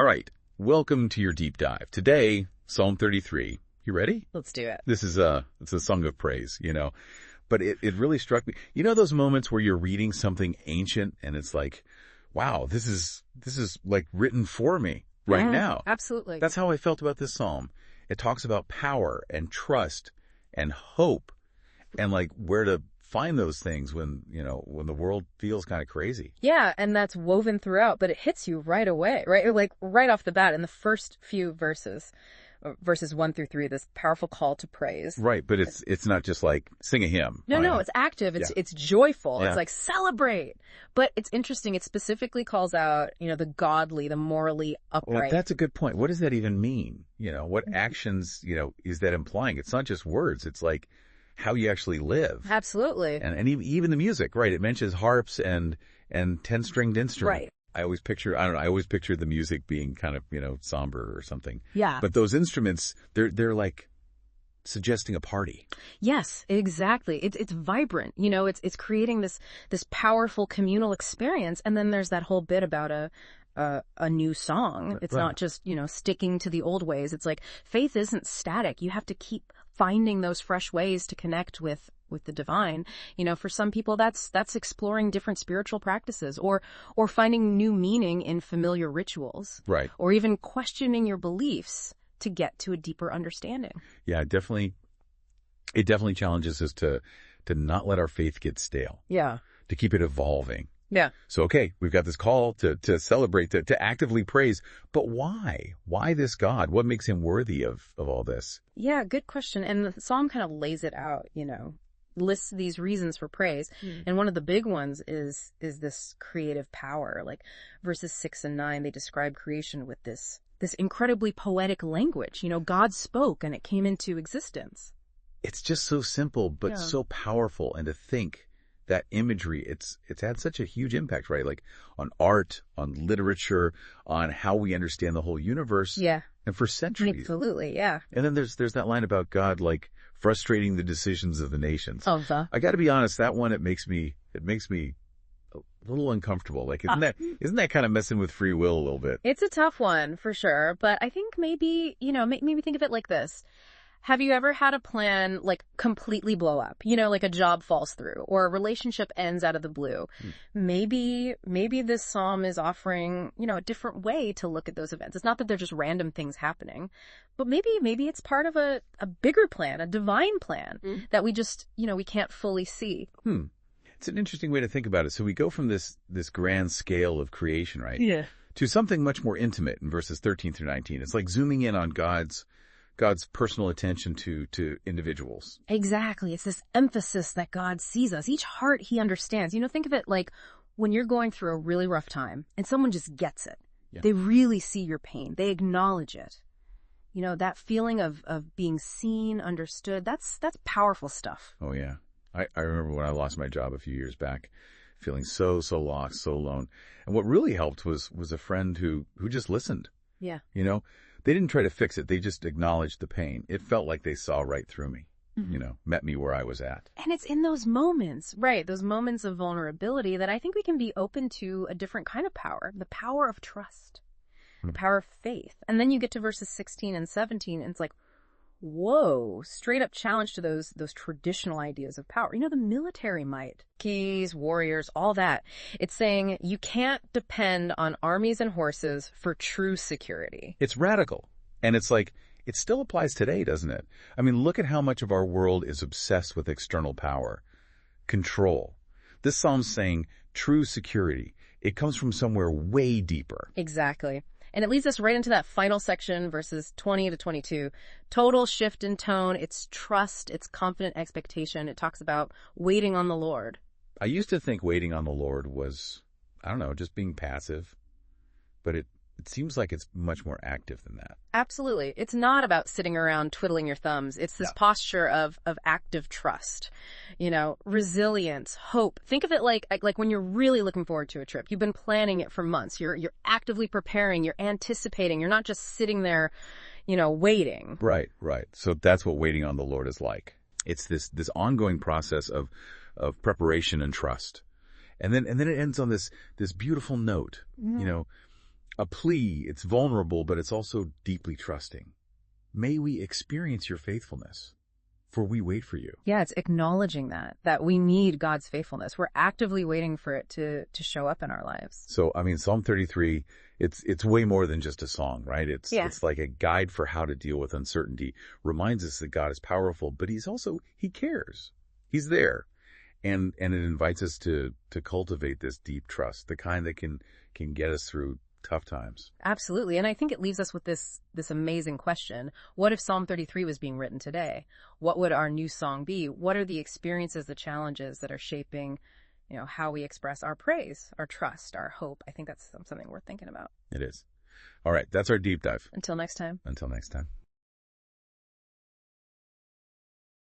All right, welcome to your deep dive. Today, Psalm 33. You ready? Let's do it. This is it's a song of praise, but it really struck me. You know those moments where you're reading something ancient and it's like, wow, this is like written for me right now. Absolutely. That's how I felt about this psalm. It talks about power and trust and hope and like where to find those things when the world feels kind of crazy. Yeah, and that's woven throughout, but it hits you right away, right? Like right off the bat in the first few verses 1-3, this powerful call to praise. Right, but it's not just like sing a hymn. No, it's active. It's joyful. Yeah. It's like celebrate. But it's interesting. It specifically calls out, the godly, the morally upright. Well, that's a good point. What does that even mean? What actions, is that implying? It's not just words. It's like how you actually live. Absolutely. And even the music, right? It mentions harps and 10-stringed instruments. Right. I always picture the music being kind of, somber or something. Yeah. But those instruments, they're like suggesting a party. Yes, exactly. It's vibrant. It's creating this powerful communal experience. And then there's that whole bit about a new song. It's not just, sticking to the old ways. It's like faith isn't static. You have to keep finding those fresh ways to connect with the divine. For some people that's exploring different spiritual practices or finding new meaning in familiar rituals. Right. Or even questioning your beliefs to get to a deeper understanding. Yeah, it definitely challenges us to not let our faith get stale. Yeah. To keep it evolving. Yeah. So, okay, we've got this call to celebrate, to actively praise, but why? Why this God? What makes him worthy of all this? Yeah, good question. And the psalm kind of lays it out, lists these reasons for praise. And one of the big ones is this creative power. Like verses 6 and 9, they describe creation with this incredibly poetic language. God spoke and it came into existence. It's just so simple, but so powerful. And to think that imagery, it's had such a huge impact, right? Like on art, on literature, on how we understand the whole universe. Yeah. And for centuries. Absolutely, yeah. And then there's that line about God, like frustrating the decisions of the nations. I got to be honest, that one, it makes me a little uncomfortable. Like, isn't that kind of messing with free will a little bit? It's a tough one for sure. But I think maybe, maybe think of it like this. Have you ever had a plan like completely blow up? Like a job falls through or a relationship ends out of the blue. Maybe this psalm is offering, a different way to look at those events. It's not that they're just random things happening, but maybe it's part of a bigger plan, a divine plan that we just, we can't fully see. It's an interesting way to think about it. So we go from this grand scale of creation, right? Yeah. To something much more intimate in verses 13 through 19. It's like zooming in on God's personal attention to individuals. Exactly. It's this emphasis that God sees us. Each heart he understands. Think of it like when you're going through a really rough time and someone just gets it. Yeah. They really see your pain. They acknowledge it. That feeling of being seen, understood, that's powerful stuff. Oh, yeah. I remember when I lost my job a few years back, feeling so lost, so alone. And what really helped was a friend who just listened. Yeah. They didn't try to fix it. They just acknowledged the pain. It felt like they saw right through me, met me where I was at. And it's in those moments, right, those moments of vulnerability that I think we can be open to a different kind of power, the power of trust, the power of faith. And then you get to verses 16 and 17, and it's like, whoa, straight up challenge to those traditional ideas of power. The military might, keys, warriors, all that. It's saying you can't depend on armies and horses for true security. It's radical. And it's like, it still applies today, doesn't it? I mean, look at how much of our world is obsessed with external power, control. This psalm's saying true security. It comes from somewhere way deeper. Exactly. And it leads us right into that final section, verses 20 to 22. Total shift in tone. It's trust. It's confident expectation. It talks about waiting on the Lord. I used to think waiting on the Lord was, just being passive. But it seems like it's much more active than that. Absolutely. It's not about sitting around twiddling your thumbs. It's this posture of active trust, resilience, hope. Think of it like when you're really looking forward to a trip. You've been planning it for months. You're actively preparing. You're anticipating. You're not just sitting there, waiting. Right. So that's what waiting on the Lord is like. It's this ongoing process of preparation and trust. And then it ends on this beautiful note, a plea. It's vulnerable, but it's also deeply trusting. May we experience your faithfulness, for we wait for you. Yeah, it's acknowledging that we need God's faithfulness. We're actively waiting for it to show up in our lives. So, I mean, Psalm 33, it's way more than just a song, right? It's like a guide for how to deal with uncertainty. Reminds us that God is powerful, but he cares. He's there. And it invites us to cultivate this deep trust, the kind that can get us through tough times. Absolutely. And I think it leaves us with this amazing question. What if Psalm 33 was being written today? What would our new song be? What are the experiences, the challenges that are shaping, how we express our praise, our trust, our hope? I think that's something worth thinking about. It is. All right. That's our deep dive. Until next time. Until next time.